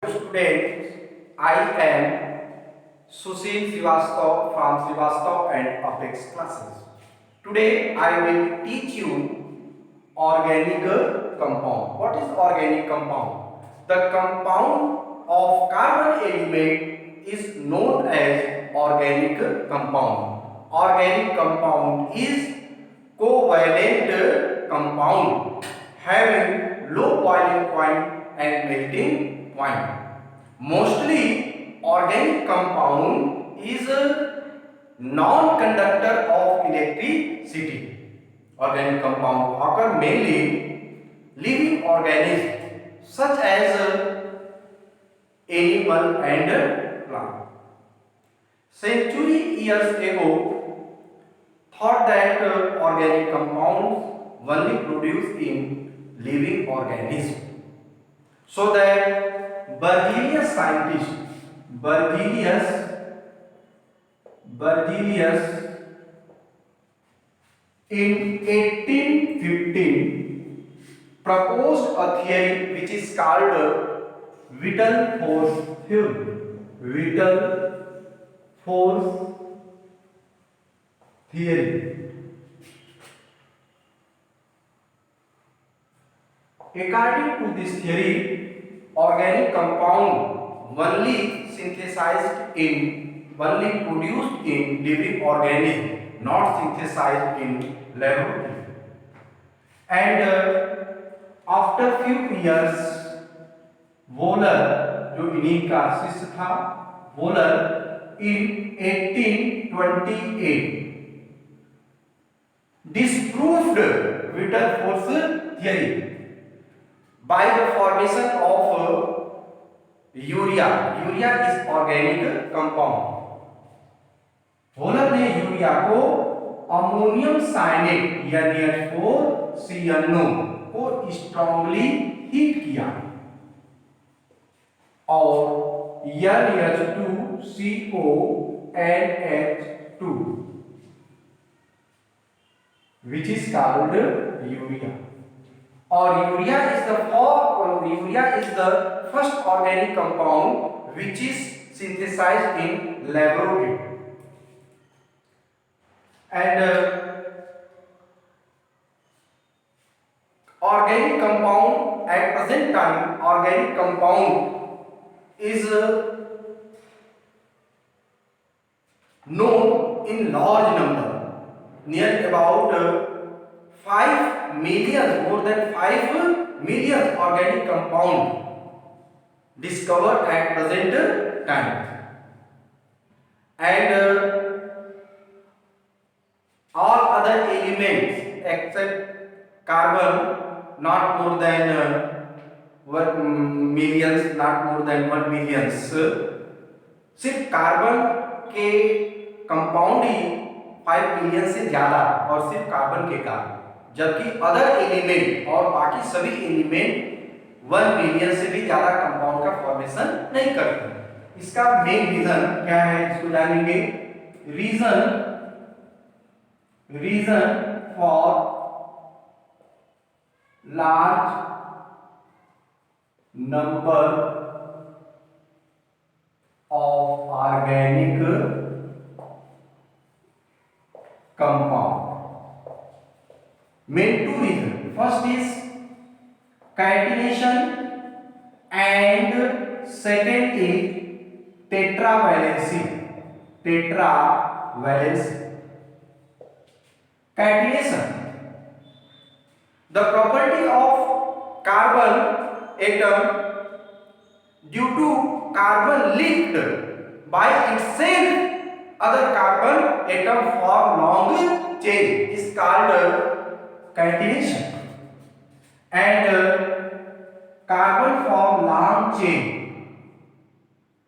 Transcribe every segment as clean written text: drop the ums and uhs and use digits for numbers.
Students, I am Sushil Srivastav from Srivastav and Apex classes. Today I will teach you organic compound. What is organic compound? The compound of carbon element is known as organic compound. Organic compound is covalent compound having low boiling point and melting point. Mostly organic compound is a non-conductor of electricity. Organic compound occur mainly living organisms such as animal and plant. Century years ago, thought that organic compounds only produced in living organisms. So that Berzelius scientist, Berzelius in 1815 proposed a theory which is called vital force theory. Vital force theory. According to this theory, organic compound only produced in living organism, not synthesized in laboratory. And after few years, volar जो इन्हीं का शिष्य था, volar in 1828 disproved vital force theory by the formation of urea. Urea is organic compound. Volar ने urea को ammonium साइनेट NH4CnO को strongly heat किया और NH2CONH2 which is called urea. Or urea is the first organic compound which is synthesized in laboratory. And organic compound at present time, organic compound is known in large number, near about 5 million, more than 5 million organic compound discovered at present time. And all other elements except carbon, not more than 1 millions, not more than 1 millions. सिर्फ carbon के compound ही 5 million से ज्यादा और सिर्फ carbon के कारण, जबकि other element और बाकी सभी एलिमेंट 1 मिलियन से भी ज्यादा कंपाउंड का फॉर्मेशन नहीं करते. इसका मेन रीजन क्या है, इसको जानेंगे. Reason for large number of organic compound. Main two reasons. First is catenation and second is tetravalency. Catenation. The property of carbon atom due to carbon linked by itself other carbon atom form long chain is called catenation. And carbon form long chain.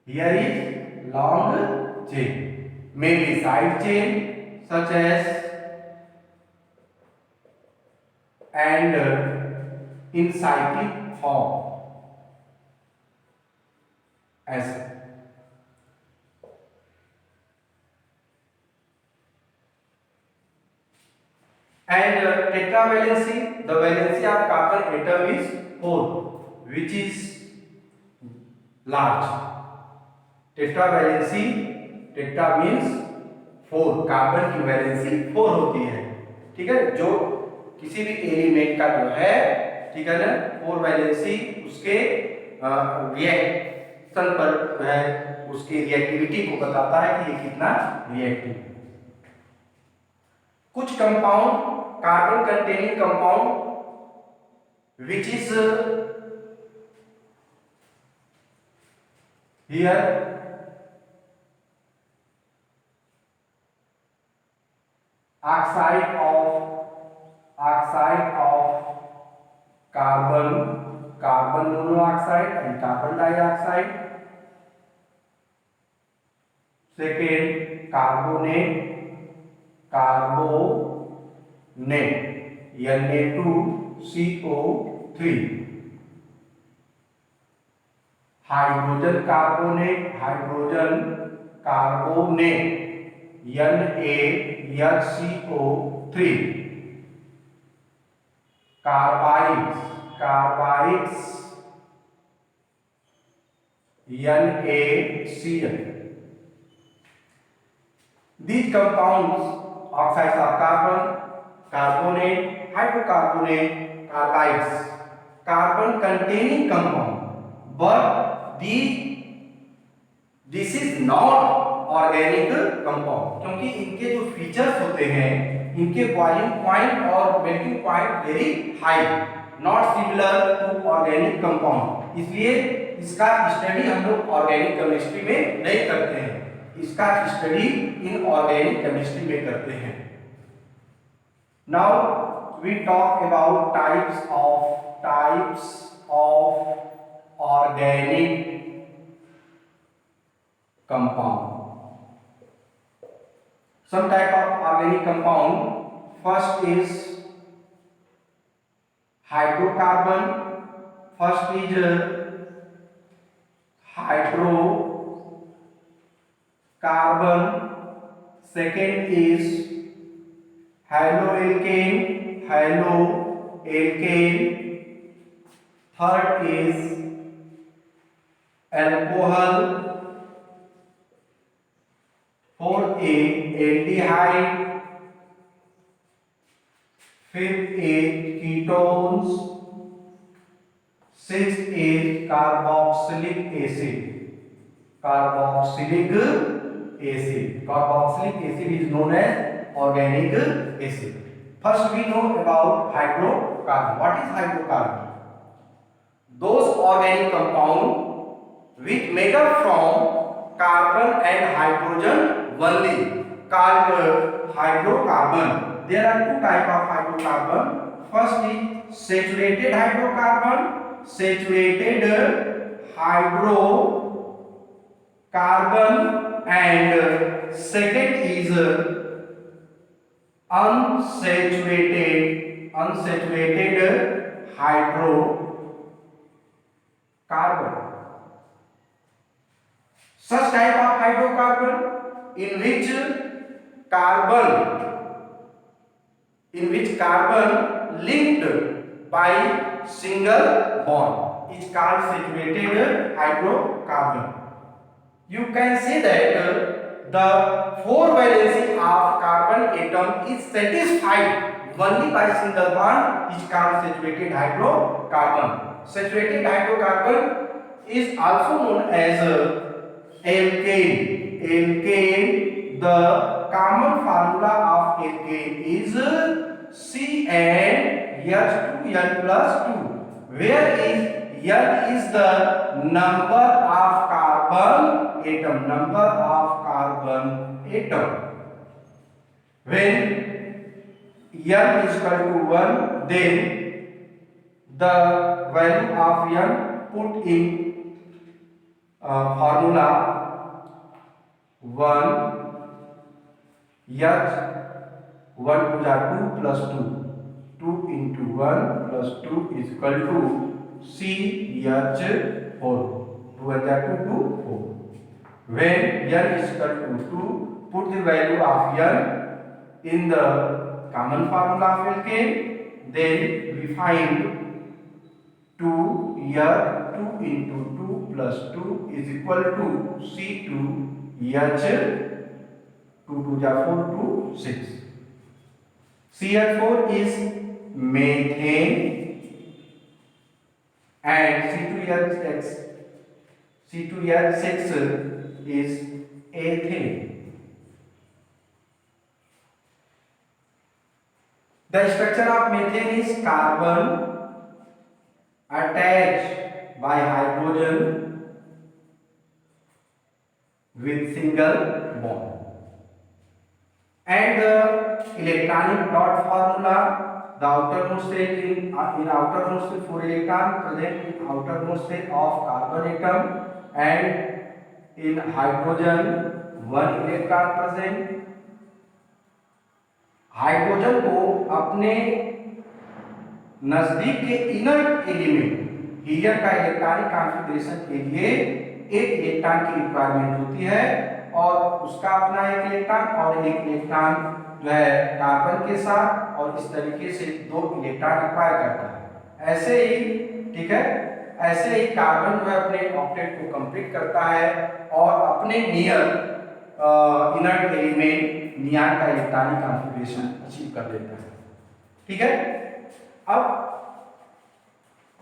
Here is long chain, mainly side chain such as and in cyclic form as and tetravalency, the valency of carbon atom is 4, which is large. Tetra valency, tetra means 4, carbon की valency 4 होती है। ठीक है, जो किसी भी element का जो है, ठीक है ना, 4 वैलेंसी उसके रिएक्शन पर जो है उसकी रिएक्टिविटी को बताता है कि ये कितना रिएक्टिव है। कुछ compound, carbon containing compound which is here oxide of carbon monoxide and carbon dioxide. Second, carbonate Na2CO3. hydrogen carbonate NaHCO3. carbides NaCl. These compounds, oxides of carbon, carbonate, hydrocarbonate, carbides, carbon containing compound, but this is not organic compound, क्योंकि इनके जो features होते हैं, इनके boiling point और melting point very high, not similar to organic compound, इसलिए इसका study हम लोग ऑर्गेनिक केमिस्ट्री में नहीं करते हैं, इसका स्टडी इनऑर्गेनिक केमिस्ट्री में करते हैं। Now we talk about types of organic compound. Some type of organic compound, first is hydrocarbon, carbon, second is haloalkane, third is alcohol, fourth is aldehyde, fifth is ketones, sixth is carboxylic acid. Carboxylic acid is known as organic acid. First we know about hydrocarbon. What is hydrocarbon? Those organic compounds which made up from carbon and hydrogen only, called hydrocarbon. There are two types of hydrocarbon. First is saturated hydrocarbon, and second is unsaturated hydrocarbon. Such type of hydrocarbon in which carbon linked by single bond is called saturated hydrocarbon. You can say that the 4 valency of carbon atom is satisfied only by single bond is called saturated hydrocarbon. Saturated hydrocarbon is also known as alkane. The common formula of alkane is CnH2n+2, where N is the number of carbon atom. When N is equal to 1, then the value of N put in formula 1 H 1 to the 2 plus 2, 2 into 1 plus 2 is equal to CH4, 2 and 2, 4. When N is equal to 2, put the value of N in the common formula of alkane, then we find 2 into 2 plus 2 is equal to C2H 2 2 जा 4 2 6. CH4 is methane and C2H6 is ethane. The structure of methane is carbon attached by hydrogen with single bond. And the electronic dot formula: the outermost shell in outermost shell 4 electron present in outermost shell of carbon atom, and in hydrogen 1 electron present. Hydrogen को अपने नजदीक के inert element helium का electronic configuration के लिए एक electron की requirement होती है, और उसका अपना एक इलेक्ट्रॉन और एक इलेक्ट्रॉन जो है कार्बन के साथ, और इस तरीके से 2 इलेक्ट्रॉन रिक्वायर करता है। ऐसे ही, ठीक है, ऐसे ही कार्बन जो है अपने ऑक्टेट को कंप्लीट करता है और अपने नियर इनर्ट एलिमेंट नियॉन का इलेक्ट्रॉनिक कॉन्फ़िगरेशन अचीव कर लेता है। ठीक है, अब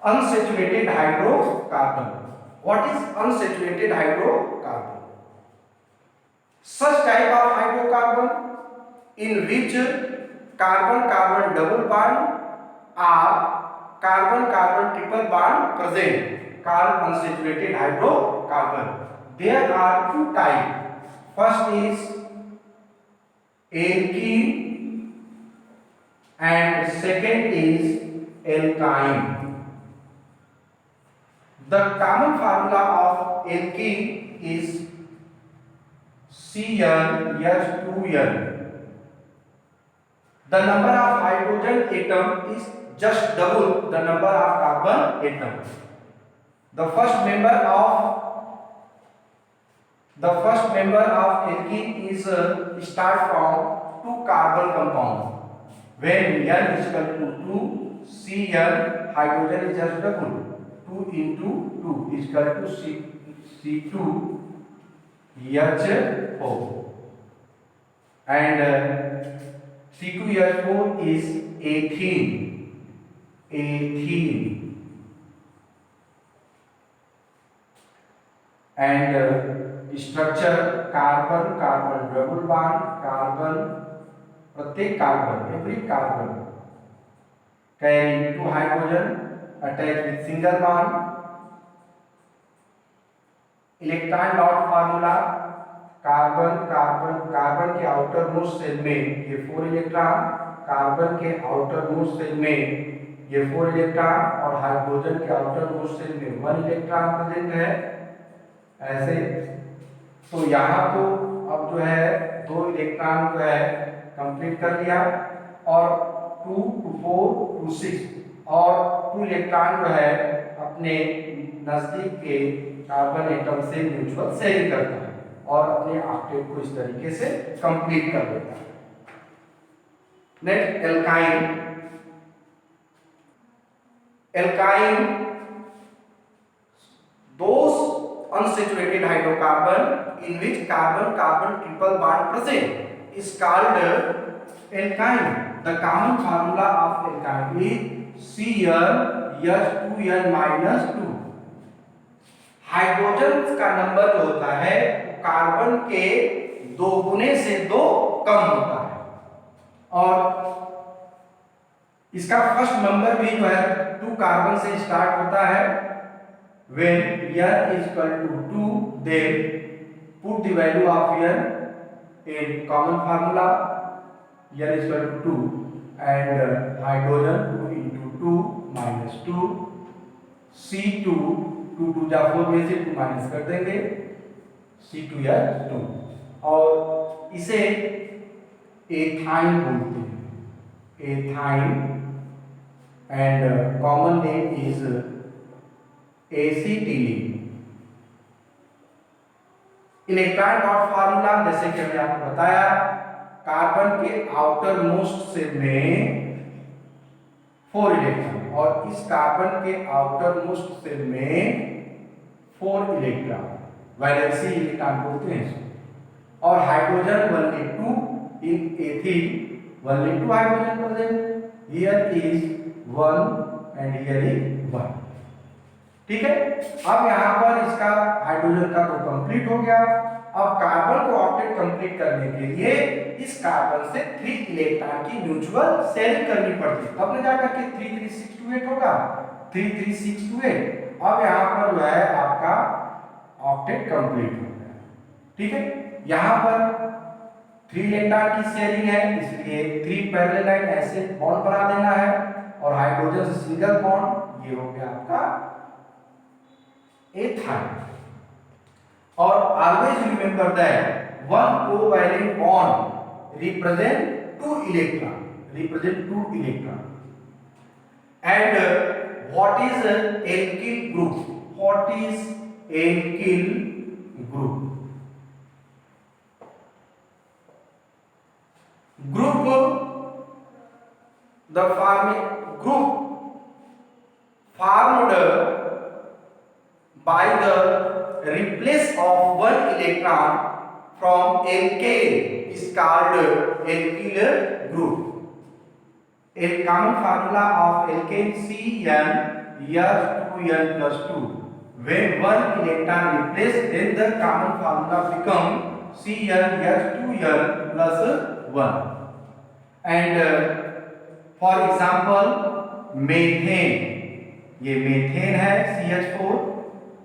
unsaturated hydrocarbon. What is unsaturated hydrocarbon? Such type of hydrocarbon in which carbon-carbon double bond or carbon-carbon triple bond present, called unsaturated hydrocarbon. There are 2 types. First is alkene and second is alkyne. The common formula of alkene is CnH2n. The number of hydrogen atom is just double the number of carbon atom. The first member of alkene is start from 2 carbon compound. When n is equal to 2, Cn hydrogen is just double. 2 into 2 is equal to C2H4, and C2H4 is ethene. And structure carbon double bond, carbon, प्रत्येक carbon, every carbon carry 2 hydrogen attached with single bond. Electron dot formula: carbon के outer most shell में ये 4 electron, carbon के outer most shell में ये 4 electron, और hydrogen के outer most shell में 1 इलेक्ट्रॉन प्रेजेंट है। ऐसे तो यहाँ तो अब जो है 2 इलेक्ट्रॉन जो है कंप्लीट कर लिया, और 2 to 4 to 6 और 2 इलेक्ट्रॉन जो है अपने नजदीक के कार्बन एटम से म्यूचुअल शेयरिंग करता है और अपने ऑक्टेट को इस तरीके से कंप्लीट कर देता है। Next alkyne. Those unsaturated hydrocarbon in which carbon triple bond present is called alkyne. The common formula of alkyne is CnH2n-2. Hydrogen का नंबर जो होता है कार्बन के 2 गुने से 2 कम होता है, और इसका फर्स्ट नंबर भी जो है 2 कार्बन से स्टार्ट होता है। When n is equal to 2, then put the value of n in common formula. n is equal to 2 and hydrogen 2 into 2 minus 2, C2 2 2 जा 4 में से 2 माइनस कर देंगे, C2H2, और इसे एथाइन बोलते हैं, ethyne, and common name is acetylene. Electron dot formula जैसे कि हमने आपको बताया, कार्बन के आउटर मोस्ट सेल में 4 इलेक्ट्रॉन, और इस कार्बन के आउटर मोस्ट सेल में 4 इलेक्ट्रॉन, वैलेंसी इलेक्ट्रॉन बोलते हैं इसको। और hydrogen only 2 in ethene only 2 hydrogen present, here is 1 and here is 1। ठीक है, अब यहाँ पर इसका हाइड्रोजन का तो कंप्लीट हो गया। अब कार्बन को ऑक्टेट कंप्लीट करने के लिए इस कार्बन से 3 इलेक्ट्रॉन की म्यूचुअल शेयरिंग करनी पड़ती है, तब न जाकर के 33628 होगा, 33628। अब यहाँ पर जो है आपका ऑक्टेट कंप्लीट हो गया। ठीक है, यहाँ पर 3 इलेक्ट्रॉन की शेयरिंग है, इसलिए 3 पैरेलल लाइन ऐसे बॉन्ड बना देना है, और हाइड्रोजन से सिंगल बॉन्ड, ये हो गया आपका एथाइन। और always remember that one covalent bond represent 2 electron, and what is alkyl group? What is alkyl group? The group formed by the replace of 1 electron from alkane is called alkyl group. A common formula of alkane CnH2n plus 2. When 1 electron replaced, then the common formula become CnH2n plus 1. And for example, methane, ये methane है CH4,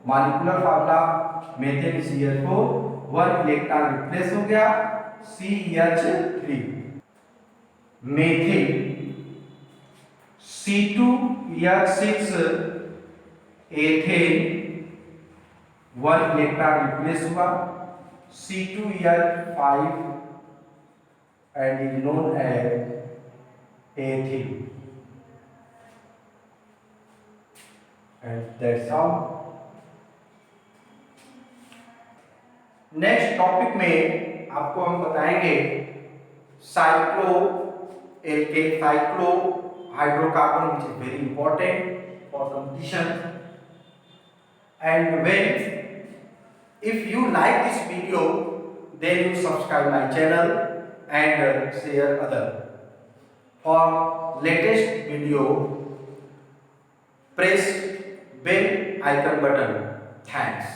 molecular formula methane CH4, 1 electron replace हो गया CH3। Methane C2H6 ethane, 1 electron replace हुआ C2H5 and is known as ethane. And that's all. Next topic में आपको हम बताएंगे cycloalkane cyclohydrocarbon, which is very important for competition. And if you like this video, then you subscribe my channel and share other. For latest video, press bell icon button. Thanks.